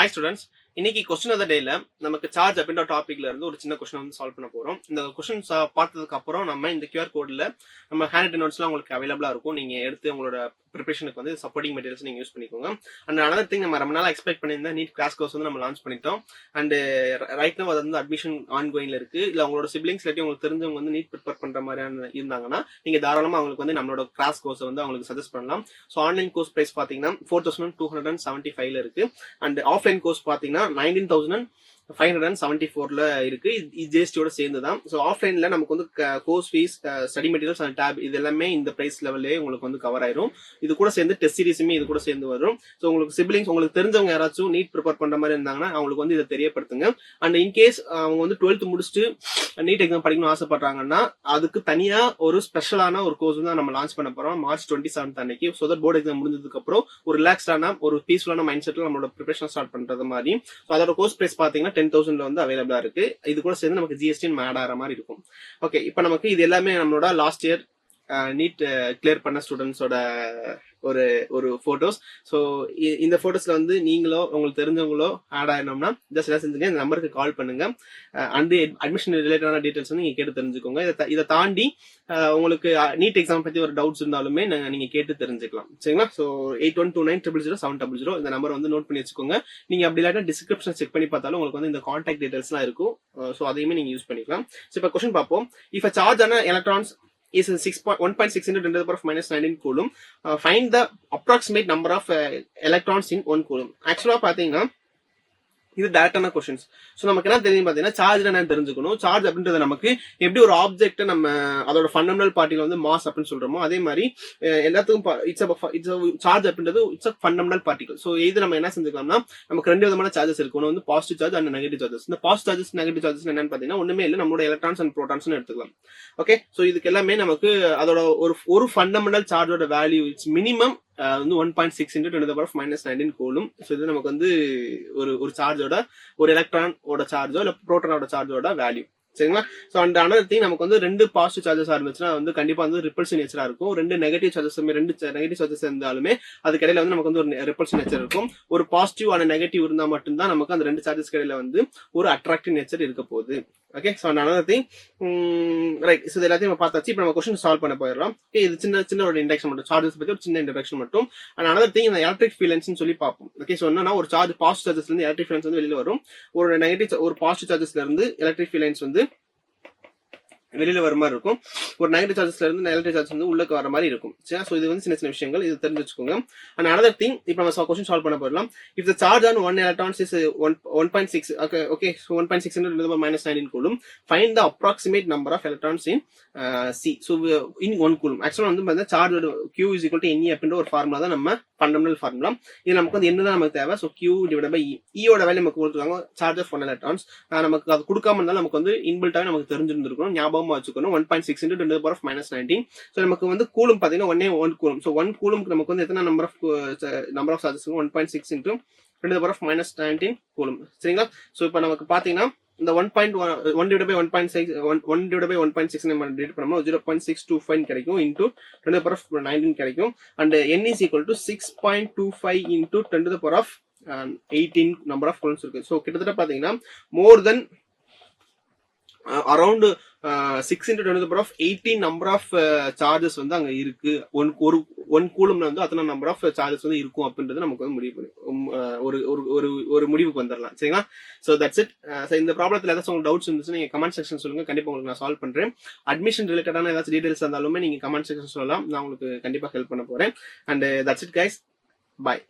Hi students, இன்னைக்கு question of the டேல நமக்கு சார்ஜ் அப்படின்ற டாபிக்ல இருந்து ஒரு சின்ன கொஸ்டின் வந்து சால்வ் பண்ண போறோம். இந்த கொஸ்டின் பார்த்ததுக்கு அப்புறம் நம்ம இந்த QR கோட்ல நம்ம ஹேண்ட் நோட்ஸ்லாம் உங்களுக்கு அவைலபிளா இருக்கும். நீங்க எடுத்து உங்களோட ப்ரிப்பரேஷனுக்கு வந்து சப்போர்ட்டிங் மெட்டீரியல்ஸ் நீங்க யூஸ் பண்ணிக்கோங்க. அண்ட் அனதர் திங், நம்ம ரொம்ப நாளா எக்ஸ்பெக்ட் பண்ணியிருந்த நீட் கிளாஸ் கோர்ஸ் வந்து நம்ம லான்ச் பண்ணிட்டோம். அண்ட் ரைட் நவ் அது வந்து அட்மிஷன் ஆன்கோயிங்ல இருக்கு. இல்ல உங்களோட சிப்ளிங்ஸ் இல்லாட்டி உங்களுக்கு தெரிஞ்சவங்க வந்து நீட் ப்ரிப்பேர் பண்ற மாதிரியான இருந்தாங்கன்னா நீங்க தாராளமா அவங்களுக்கு வந்து நம்மளோட கிளாஸ் கோர்ஸ் வந்து அவங்களுக்கு சஜஸ்ட் பண்ணலாம். ஸோ ஆன்லைன் கோர்ஸ் பிரைஸ் பாத்தீங்கன்னா 4275 இருக்கு. அண்ட் ஆஃப்லைன் கோர்ஸ் பாத்தீங்கன்னா 19,574 இருக்கு. இது ஜிஎஸ்டியோட சேர்ந்துதான். ஸோ ஆஃப்லைன்ல நமக்கு வந்து course fees, study materials and tab இது எல்லாமே இந்த பிரைஸ் லெவல்லே உங்களுக்கு வந்து கவர் ஆயிரும். இது கூட சேர்ந்து டெஸ்ட் சீரிஸுமே இது கூட சேர்ந்து வரும். ஸோ உங்களுக்கு சிப்ளிங்ஸ், உங்களுக்கு தெரிஞ்சவங்க யாராச்சும் நீட் ப்ரிப்பேர் பண்ற மாதிரி இருந்தாங்கன்னா அவங்களுக்கு வந்து இதை தெரியப்படுத்துங்க. அண்ட் இன்கேஸ் அவங்க வந்து 12th முடிச்சுட்டு நீட் எக்ஸாம் படிக்கணும்னு ஆசைப்படுறாங்கன்னா அதுக்கு தனியா ஒரு ஸ்பெஷலான ஒரு கோர்ஸ் தான் நம்ம லான்ச் பண்ண போறோம் March 27 அன்னைக்கு. ஸோ தட் போர்டு எக்ஸாம் முடிஞ்சதுக்கு அப்புறம் ஒரு ரிலாக்ஸ்டான ஒரு பீஸ்ஃபுல்லான மைண்ட் செட்ல நம்மளோட ப்ரிப்பரேஷன் ஸ்டார்ட் பண்றது மாதிரி. அதோட கோர்ஸ் பிரைஸ் பாத்தீங்கன்னா 10,000 வந்து அவைலபிளா இருக்கு. இது கூட சேர்ந்து நமக்கு ஜிஎஸ்டி ஆட் ஆகிற மாதிரி இருக்கும். ஓகே, இப்போ நமக்கு இது எல்லாமே நம்மளோட லாஸ்ட் இயர் நீட் கிளியர் பண்ண ஸ்டூடெண்ட்ஸோட ஒரு ஒரு போட்டோஸ். ஸோ இந்த போட்டோஸ்ல வந்து நீங்களோ உங்களுக்கு தெரிஞ்சவங்களோ ஆட் ஆயிடணும்னா ஜஸ்ட் என்ன செஞ்சுங்க, இந்த நம்பருக்கு கால் பண்ணுங்க. அண்ட் அட்மிஷன் ரிலேட்டடான டீடைல்ஸ் வந்து நீங்க கேட்டு தெரிஞ்சுக்கோங்க. இதை தாண்டி உங்களுக்கு நீட் எக்ஸாம் பத்தி ஒரு டவுட்ஸ் இருந்தாலுமே நீங்க கேட்டு தெரிஞ்சுக்கலாம். சரிங்களா? ஸோ 8129000700 இந்த நம்பர் வந்து நோட் பண்ணி வச்சுக்கோங்க. நீங்க அப்படி இல்லாட்டா டிஸ்கிரிப்ஷன் செக் பண்ணி பார்த்தாலும் உங்களுக்கு வந்து இந்த கான்டாக்ட் டீடைல்ஸ்லாம் இருக்கும். ஸோ அதையுமே நீங்க யூஸ் பண்ணிக்கலாம். ஸோ இப்போ கொஸ்டின் பார்ப்போம். If a charge on electrons is 1.6 into 10 to the power of minus 19 coulomb. Find the approximate number of electrons in 1 coulomb. Actually பாத்தீங்கன்னா இது டேரக்டான கொஸ்டின்ஸ். ஸோ நமக்கு என்ன தெரியும் பாத்தீங்கன்னா சார்ஜ் என்ன தெரிஞ்சுக்கணும். சார்ஜ் அப்படின்றது நமக்கு எப்படி ஒரு ஆப்ஜெக்ட் நம்ம அதோட ஃபண்டமெண்டல் பார்ட்டிகல் வந்து மாஸ் அப்படின்னு சொல்றோமோ அதே மாதிரி எல்லாத்துக்கும் இட்ஸ் சார்ஜ் அப்படின்றது it's a fundamental particle. So இது நம்ம என்ன செஞ்சுக்கலாம்னா நமக்கு ரெண்டு விதமான சார்ஜஸ் இருக்கு. ஒன்று வந்து positive charge and negative charges. இந்த பாசிட்டிவ் சார்ஜஸ் நெகட்டிவ் சார்ஜஸ் என்னன்னு பாத்தீங்கன்னா ஒண்ணுமே இல்லை, நம்மளோட எலக்ட்ரான்ஸ் அண்ட் ப்ரோட்டான்ஸ் எடுத்துக்கலாம். ஓகே, ஸோ இதுக்கு எல்லாமே நமக்கு அதோட ஒரு ஃபண்டமெண்டல் சார்ஜோட வேல்யூ இட்ஸ் மினிமம் வந்து 1.6 into 10 to the power of minus 19 coulomb. So இது நமக்கு வந்து ஒரு சார்ஜோட ஒரு எலக்ட்ரானோட சார்ஜோ இல்ல புரோட்டானோட சார்ஜோட வேல்யூ. சரிங்களா? ஸோ அந்த அனதர் திங், நமக்கு வந்து ரெண்டு பாசிட்டிவ் சார்ஜஸ் இருந்துச்சுன்னா வந்து கண்டிப்பா வந்து ரிப்பல்சிவ் நேச்சரா இருக்கும். ரெண்டு நெகட்டிவ் சார்ஜஸ் இருந்தாலுமே அதுக்கு இடையில வந்து நமக்கு வந்து ஒரு ரிப்பல்சிவ் நேச்சர் இருக்கும். ஒரு பாசிட்டிவ் ஆன நெகட்டிவ் இருந்தா மட்டும்தான் நமக்கு அந்த ரெண்டு சார்ஜஸ் இடையில வந்து ஒரு அட்ராக்டிவ் நேச்சர் இருக்க போகுது. Okay, so another thing right. So இது எல்லாத்தையும் பார்த்தாச்சு. இப்போ நம்ம கொஸ்டின் சால்வ் பண்ண போயிடலாம். ஓகே, இது சின்ன ஒரு இன்டெக்ஷன் மட்டும், சார்ஜஸ் பத்தி ஒரு சின்ன இன்ட்ரடக்ஷன் மட்டும். அண்ட் அனதர் திங், இந்த எலக்ட்ரிக் ஃபீலன்ஸ் சொல்லி பார்ப்போம். ஓகே, ஸோ என்னன்னா ஒரு சார்ஜ் பாசிட்டிவ் சார்ஜஸ்ல இருந்து எலக்ட்ரிக் ஃபீலன்ஸ் வந்து வெளியில வரும். ஒரு பாசிட்டிவ் சார்ஜஸ்ல இருந்து எலக்ட்ரிக் ஃபீலன்ஸ் வந்து வெளியில வர மாதிரி இருக்கும். ஒரு நெகட்டிவ் சார்ஜஸ்ல இருந்து எலக்ட்ரிக் சார்ஜ் வந்து உள்ளக்கு வர மாதிரி இருக்கும். சோ இது வந்து சின்ன சின்ன விஷயங்கள், இது தெரிஞ்சு வச்சுக்கோங்க. அண்ட் அனதர் திங், இப்போ நம்ம கொஸ்டின் சால்வ் பண்ண போறோம். If the charge on 1 electrons is 1.6, okay, so 1.6 into 10 to the power minus 19 coulomb, find the approximate number of electrons in C. So in 1 coulomb. ஆக்சுவலா வந்து பார்த்தா charge Q is equal to Ne அப்படின்ற ஒரு formula தான் நம்ம fundamental formula. இது நமக்கு வந்து என்னதான் நமக்கு தேவை. So Q divided by E. E ஓட வேல்யூ நமக்கு கொடுத்துருக்காங்க, சார்ஜ் ஆஃப் 1 electrons. நமக்கு அது கொடுக்காம இருந்தாலும் நமக்கு வந்து இன்பில்ட்டாவே நமக்கு தெரிஞ்சிருந்திருக்கணும், ஞாபகமா வச்சுக்கணும். 1.6 into 10 to the power of minus 19. So நமக்கு வந்து கூலும் பாத்தீங்கன்னா 1 கூலும். ஸோ 1 கூலும்க்கு நமக்கு வந்து எத்தனை number of charges 1.6 into 10 to the power of minus 19 coulomb. சரிங்களா? ஸோ இப்போ நமக்கு பாத்தீங்கன்னா இந்த 1 divided by 1.6 நம்ம டிவைட் பண்ணோம்னா 0.625 கிடைக்கும் into 10 to the power of 19 கிடைக்கும். And n is equal to 6.25 into 10 to the power of 18 number of coulombs இருக்கு. ஸோ கிட்டத்தட்ட பாத்தீங்கன்னா more than around 6 into 10 to the power of 18 number of charges வந்து அங்க இருக்கு. One கூலம்ல வந்து அத்தனை number of charges வந்து இருக்கும் அப்படின்றது நமக்கு வந்து முடிவு ஒரு முடிவுக்கு வந்துடலாம். சரிங்களா? So that's it. இந்த ப்ராப்ளத்துல ஏதாச்சும் உங்களுக்கு டவுட்ஸ் இருந்துச்சுன்னா நீங்க கமெண்ட் செக்ஷன் சொல்லுங்க, கண்டிப்பா உங்களுக்கு நான் சால்வ் பண்றேன். அட்மிஷன் ரிலேட்டடான ஏதாச்சும் டீடைல்ஸ் இருந்தாலுமே நீங்க கமெண்ட் செக்ஷன் சொல்லலாம், நான் உங்களுக்கு கண்டிப்பா ஹெல்ப் பண்ண போறேன். And that's it guys, bye.